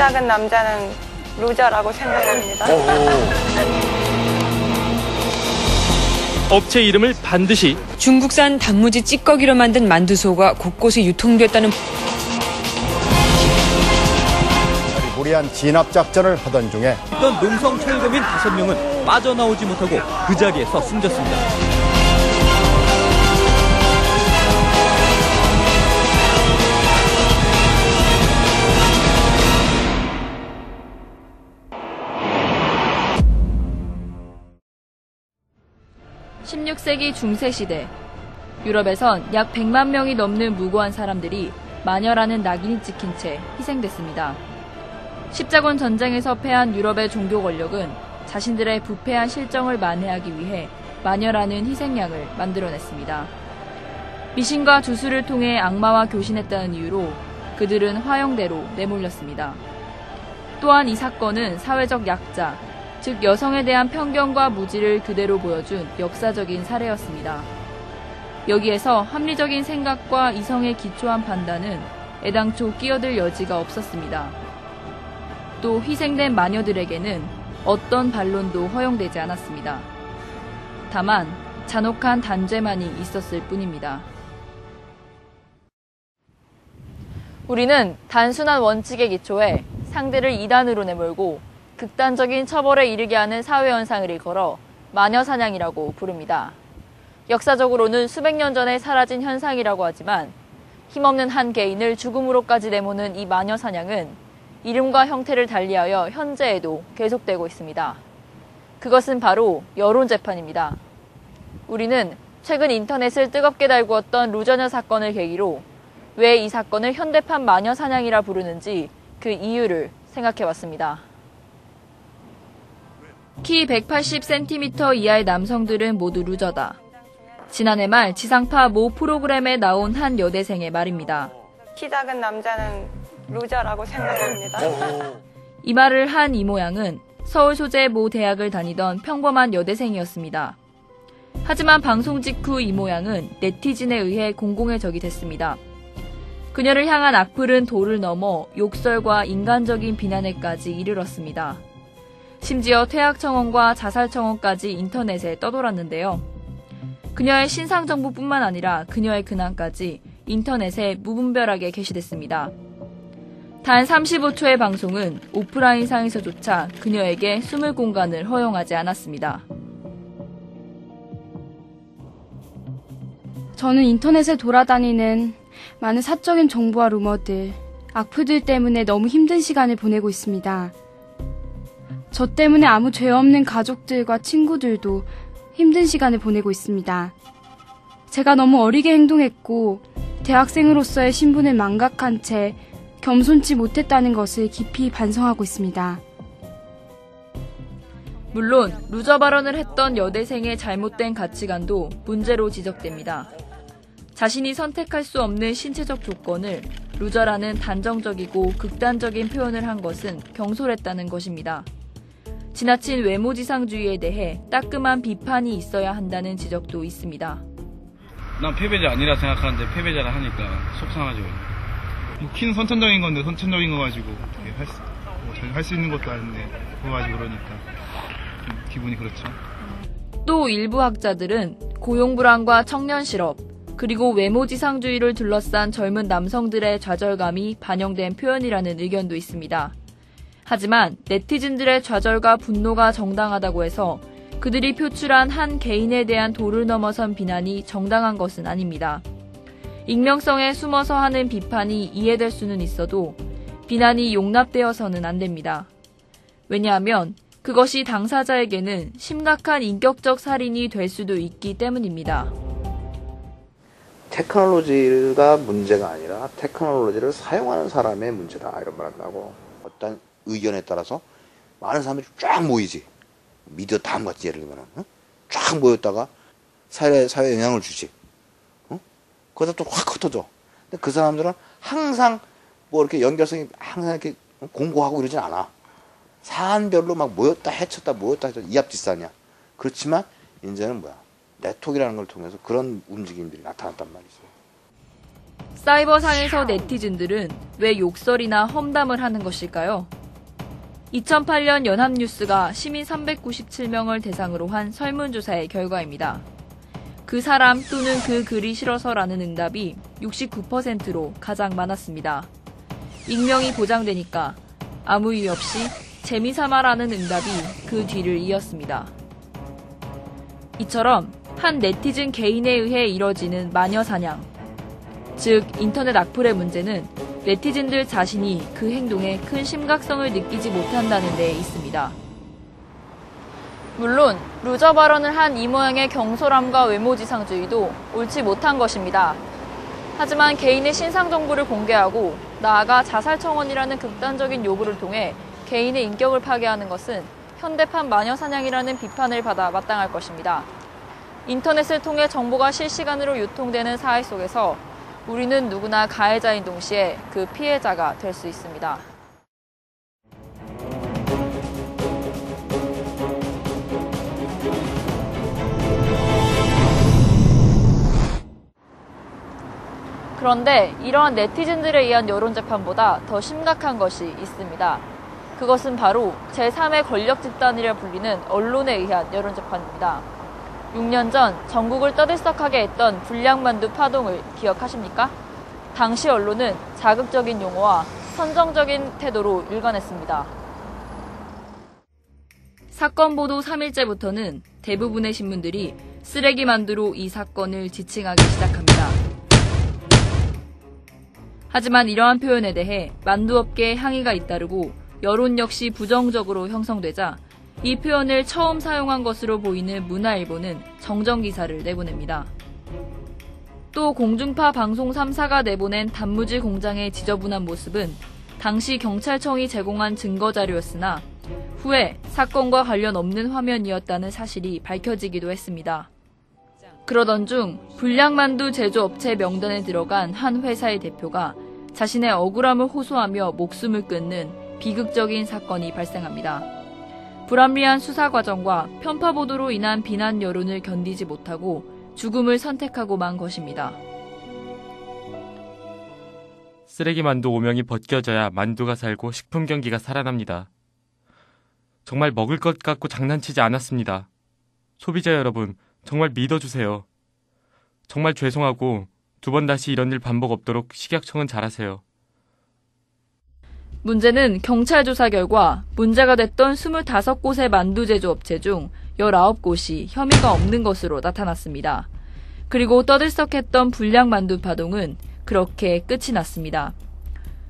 작은 남자는 루저라고 생각합니다. 업체 이름을 반드시 중국산 단무지 찌꺼기로 만든 만두소가 곳곳에 유통됐다는 무리한 진압 작전을 하던 중에 어떤 농성 철거민 5명은 빠져나오지 못하고 그 자리에서 숨졌습니다. (16세기) 중세시대 유럽에선 약 100만 명이 넘는 무고한 사람들이 마녀라는 낙인이 찍힌 채 희생됐습니다. 십자군 전쟁에서 패한 유럽의 종교 권력은 자신들의 부패한 실정을 만회하기 위해 마녀라는 희생양을 만들어냈습니다. 미신과 주술을 통해 악마와 교신했다는 이유로 그들은 화형대로 내몰렸습니다. 또한 이 사건은 사회적 약자, 즉 여성에 대한 편견과 무지를 그대로 보여준 역사적인 사례였습니다. 여기에서 합리적인 생각과 이성에 기초한 판단은 애당초 끼어들 여지가 없었습니다. 또 희생된 마녀들에게는 어떤 반론도 허용되지 않았습니다. 다만 잔혹한 단죄만이 있었을 뿐입니다. 우리는 단순한 원칙에 기초해 상대를 이단으로 내몰고 극단적인 처벌에 이르게 하는 사회현상을 일컬어 마녀사냥이라고 부릅니다. 역사적으로는 수백 년 전에 사라진 현상이라고 하지만 힘없는 한 개인을 죽음으로까지 내모는 이 마녀사냥은 이름과 형태를 달리하여 현재에도 계속되고 있습니다. 그것은 바로 여론재판입니다. 우리는 최근 인터넷을 뜨겁게 달구었던 루저녀 사건을 계기로 왜 이 사건을 현대판 마녀사냥이라 부르는지 그 이유를 생각해봤습니다. 키 180cm 이하의 남성들은 모두 루저다. 지난해 말 지상파 모 프로그램에 나온 한 여대생의 말입니다. 키 작은 남자는 루저라고 생각합니다. 이 말을 한 이 모양은 서울 소재 모 대학을 다니던 평범한 여대생이었습니다. 하지만 방송 직후 이 모양은 네티즌에 의해 공공의 적이 됐습니다. 그녀를 향한 악플은 도를 넘어 욕설과 인간적인 비난에까지 이르렀습니다. 심지어 퇴학청원과 자살청원까지 인터넷에 떠돌았는데요. 그녀의 신상정보뿐만 아니라 그녀의 근황까지 인터넷에 무분별하게 게시됐습니다. 단 35초의 방송은 오프라인상에서조차 그녀에게 숨을 공간을 허용하지 않았습니다. 저는 인터넷에 돌아다니는 많은 사적인 정보와 루머들, 악플들 때문에 너무 힘든 시간을 보내고 있습니다. 저 때문에 아무 죄 없는 가족들과 친구들도 힘든 시간을 보내고 있습니다. 제가 너무 어리게 행동했고 대학생으로서의 신분을 망각한 채 겸손치 못했다는 것을 깊이 반성하고 있습니다. 물론 루저 발언을 했던 여대생의 잘못된 가치관도 문제로 지적됩니다. 자신이 선택할 수 없는 신체적 조건을 루저라는 단정적이고 극단적인 표현을 한 것은 경솔했다는 것입니다. 지나친 외모지상주의에 대해 따끔한 비판이 있어야 한다는 지적도 있습니다. 난 패배자 아니라 생각하는데 패배자라 하니까 속상하죠. 키는 선천적인 건데 선천적인 거 가지고 할 수 있는 것도 아닌데 그거 가지고 그러니까 좀 기분이 그렇죠. 또 일부 학자들은 고용불안과 청년 실업, 그리고 외모지상주의를 둘러싼 젊은 남성들의 좌절감이 반영된 표현이라는 의견도 있습니다. 하지만 네티즌들의 좌절과 분노가 정당하다고 해서 그들이 표출한 한 개인에 대한 도를 넘어선 비난이 정당한 것은 아닙니다. 익명성에 숨어서 하는 비판이 이해될 수는 있어도 비난이 용납되어서는 안 됩니다. 왜냐하면 그것이 당사자에게는 심각한 인격적 살인이 될 수도 있기 때문입니다. 테크놀로지가 문제가 아니라 테크놀로지를 사용하는 사람의 문제다 이런 말 한다고. 어떤 의견에 따라서 많은 사람들이 쫙 모이지. 미디어 다음같이 예를 들면 쫙 모였다가 사회에 영향을 주지. 그러다 또 확 흩어져. 근데 그 사람들은 항상 뭐 이렇게 연결성이 항상 이렇게 공고하고 이러진 않아. 사안별로 막 모였다 해쳤다 이합집산이야. 그렇지만 이제는 뭐야? 네트워크라는 걸 통해서 그런 움직임들이 나타났단 말이죠. 사이버상에서 네티즌들은 왜 욕설이나 험담을 하는 것일까요? 2008년 연합뉴스가 시민 397명을 대상으로 한 설문조사의 결과입니다. 그 사람 또는 그 글이 싫어서라는 응답이 69%로 가장 많았습니다. 익명이 보장되니까 아무 이유 없이 재미삼아라는 응답이 그 뒤를 이었습니다. 이처럼 한 네티즌 개인에 의해 이뤄지는 마녀 사냥, 즉 인터넷 악플의 문제는 네티즌들 자신이 그 행동에 큰 심각성을 느끼지 못한다는 데 있습니다. 물론 루저 발언을 한 이 모양의 경솔함과 외모지상주의도 옳지 못한 것입니다. 하지만 개인의 신상 정보를 공개하고 나아가 자살청원이라는 극단적인 요구를 통해 개인의 인격을 파괴하는 것은 현대판 마녀사냥이라는 비판을 받아 마땅할 것입니다. 인터넷을 통해 정보가 실시간으로 유통되는 사회 속에서 우리는 누구나 가해자인 동시에 그 피해자가 될 수 있습니다. 그런데 이러한 네티즌들에 의한 여론재판보다 더 심각한 것이 있습니다. 그것은 바로 제3의 권력 집단이라 불리는 언론에 의한 여론재판입니다. 6년 전 전국을 떠들썩하게 했던 불량만두 파동을 기억하십니까? 당시 언론은 자극적인 용어와 선정적인 태도로 일관했습니다. 사건 보도 3일째부터는 대부분의 신문들이 쓰레기 만두로 이 사건을 지칭하기 시작합니다. 하지만 이러한 표현에 대해 만두업계의 항의가 잇따르고 여론 역시 부정적으로 형성되자 이 표현을 처음 사용한 것으로 보이는 문화일보는 정정기사를 내보냅니다. 또 공중파 방송 3사가 내보낸 단무지 공장의 지저분한 모습은 당시 경찰청이 제공한 증거자료였으나 후에 사건과 관련 없는 화면이었다는 사실이 밝혀지기도 했습니다. 그러던 중 불량만두 제조업체 명단에 들어간 한 회사의 대표가 자신의 억울함을 호소하며 목숨을 끊는 비극적인 사건이 발생합니다. 불합리한 수사 과정과 편파 보도로 인한 비난 여론을 견디지 못하고 죽음을 선택하고 만 것입니다. 쓰레기 만두 오명이 벗겨져야 만두가 살고 식품 경기가 살아납니다. 정말 먹을 것 갖고 장난치지 않았습니다. 소비자 여러분, 정말 믿어주세요. 정말 죄송하고 두 번 다시 이런 일 반복 없도록 식약청은 잘하세요. 문제는 경찰 조사 결과 문제가 됐던 25곳의 만두 제조업체 중 19곳이 혐의가 없는 것으로 나타났습니다. 그리고 떠들썩했던 불량 만두 파동은 그렇게 끝이 났습니다.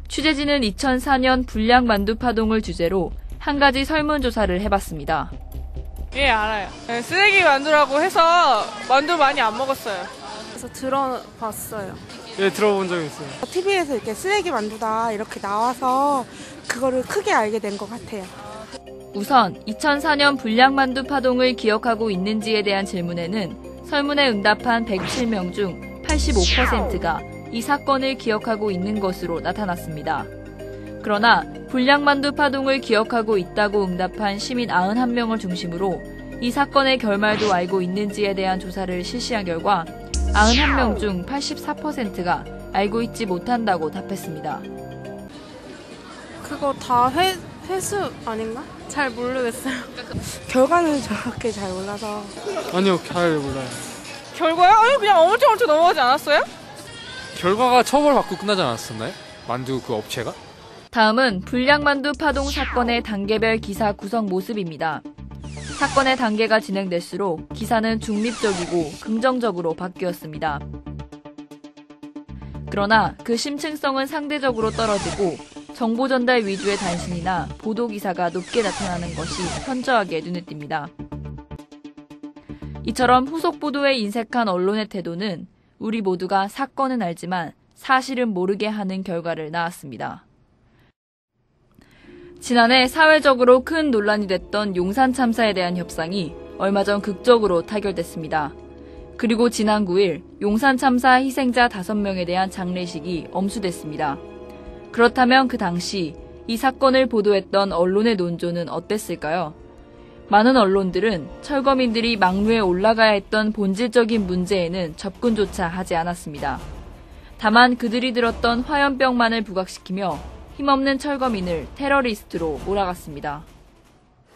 취재진은 2004년 불량 만두 파동을 주제로 한 가지 설문조사를 해봤습니다. 예, 알아요. 쓰레기 만두라고 해서 만두 많이 안 먹었어요. 그래서 들어봤어요. 예, 들어본 적이 있어요. TV에서 이렇게 쓰레기 만두다 이렇게 나와서 그거를 크게 알게 된 것 같아요. 우선 2004년 불량만두 파동을 기억하고 있는지에 대한 질문에는 설문에 응답한 107명 중 85%가 이 사건을 기억하고 있는 것으로 나타났습니다. 그러나 불량만두 파동을 기억하고 있다고 응답한 시민 91명을 중심으로 이 사건의 결말도 알고 있는지에 대한 조사를 실시한 결과 91명 중 84%가 알고 있지 못한다고 답했습니다. 그거 다 회수 아닌가? 잘 모르겠어요. 결과는 정확히 잘 몰라서. 아니요, 잘 몰라요. 결과요? 아니, 그냥 어물쩡어물쩡 넘어가지 않았어요? 결과가 처벌받고 끝나지 않았었나요? 만두 그 업체가? 다음은 불량만두 파동 사건의 단계별 기사 구성 모습입니다. 사건의 단계가 진행될수록 기사는 중립적이고 긍정적으로 바뀌었습니다. 그러나 그 심층성은 상대적으로 떨어지고 정보 전달 위주의 단신이나 보도 기사가 높게 나타나는 것이 현저하게 눈에 띕니다. 이처럼 후속 보도에 인색한 언론의 태도는 우리 모두가 사건은 알지만 사실은 모르게 하는 결과를 낳았습니다. 지난해 사회적으로 큰 논란이 됐던 용산 참사에 대한 협상이 얼마 전 극적으로 타결됐습니다. 그리고 지난 9일 용산 참사 희생자 5명에 대한 장례식이 엄수됐습니다. 그렇다면 그 당시 이 사건을 보도했던 언론의 논조는 어땠을까요? 많은 언론들은 철거민들이 막루에 올라가야 했던 본질적인 문제에는 접근조차 하지 않았습니다. 다만 그들이 들었던 화염병만을 부각시키며 힘없는 철거민을 테러리스트로 몰아갔습니다.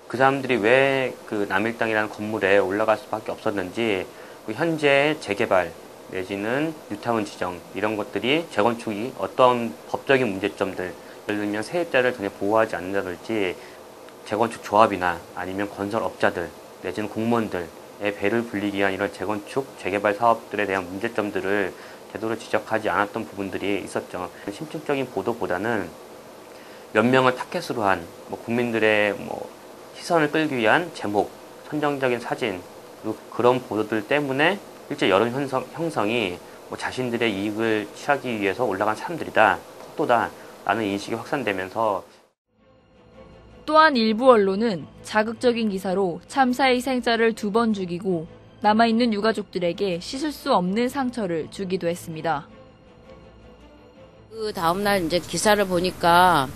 그 사람들이 왜 그 남일당이라는 건물에 올라갈 수밖에 없었는지, 그 현재 재개발 내지는 뉴타운 지정 이런 것들이 재건축이 어떤 법적인 문제점들, 예를 들면 세입자를 전혀 보호하지 않는다든지 재건축 조합이나 아니면 건설업자들 내지는 공무원들의 배를 불리기 위한 이런 재건축, 재개발 사업들에 대한 문제점들을 제대로 지적하지 않았던 부분들이 있었죠. 심층적인 보도보다는 몇 명을 타겟으로 한 국민들의 시선을 끌기 위한 제목, 선정적인 사진, 그런 보도들 때문에 실제 여론 형성이 자신들의 이익을 취하기 위해서 올라간 사람들이다, 속도다라는 인식이 확산되면서 또한 일부 언론은 자극적인 기사로 참사의 희생자를 2번 죽이고 남아있는 유가족들에게 씻을 수 없는 상처를 주기도 했습니다. 그 다음날 이제 기사를 보니까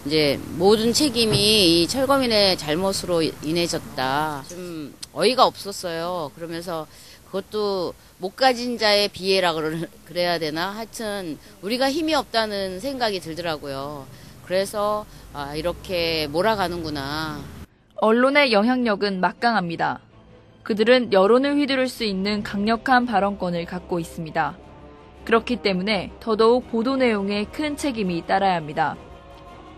이제 모든 책임이 이 철거민의 잘못으로 인해졌다. 좀 어이가 없었어요. 그러면서 그것도 못 가진 자의 비애라 그래야 되나? 하여튼 우리가 힘이 없다는 생각이 들더라고요. 그래서 이렇게 몰아가는구나. 언론의 영향력은 막강합니다. 그들은 여론을 휘두를 수 있는 강력한 발언권을 갖고 있습니다. 그렇기 때문에 더더욱 보도 내용에 큰 책임이 따라야 합니다.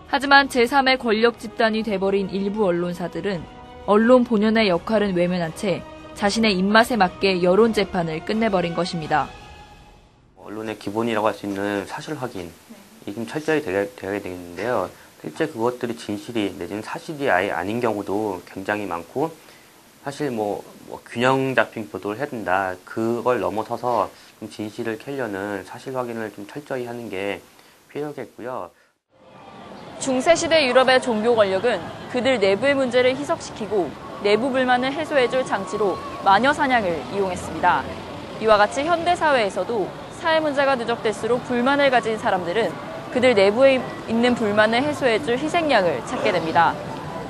하지만 제3의 권력 집단이 돼버린 일부 언론사들은 언론 본연의 역할은 외면한 채 자신의 입맛에 맞게 여론 재판을 끝내버린 것입니다. 언론의 기본이라고 할 수 있는 사실 확인이 좀 철저히 되어야 되겠는데요. 실제 그것들이 진실이 내지는 사실이 아예 아닌 경우도 굉장히 많고, 사실 균형 잡힌 보도를 해야 된다. 그걸 넘어서서 좀 진실을 캐려는 사실 확인을 좀 철저히 하는 게 필요하겠고요. 중세시대 유럽의 종교 권력은 그들 내부의 문제를 희석시키고 내부 불만을 해소해줄 장치로 마녀 사냥을 이용했습니다. 이와 같이 현대사회에서도 사회 문제가 누적될수록 불만을 가진 사람들은 그들 내부에 있는 불만을 해소해줄 희생양을 찾게 됩니다.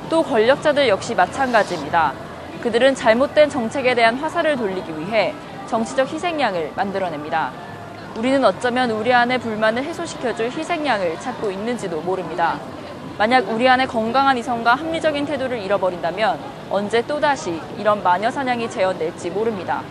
또 권력자들 역시 마찬가지입니다. 그들은 잘못된 정책에 대한 화살을 돌리기 위해 정치적 희생양을 만들어냅니다. 우리는 어쩌면 우리 안의 불만을 해소시켜줄 희생양을 찾고 있는지도 모릅니다. 만약 우리 안에 건강한 이성과 합리적인 태도를 잃어버린다면 언제 또다시 이런 마녀 사냥이 재현될지 모릅니다.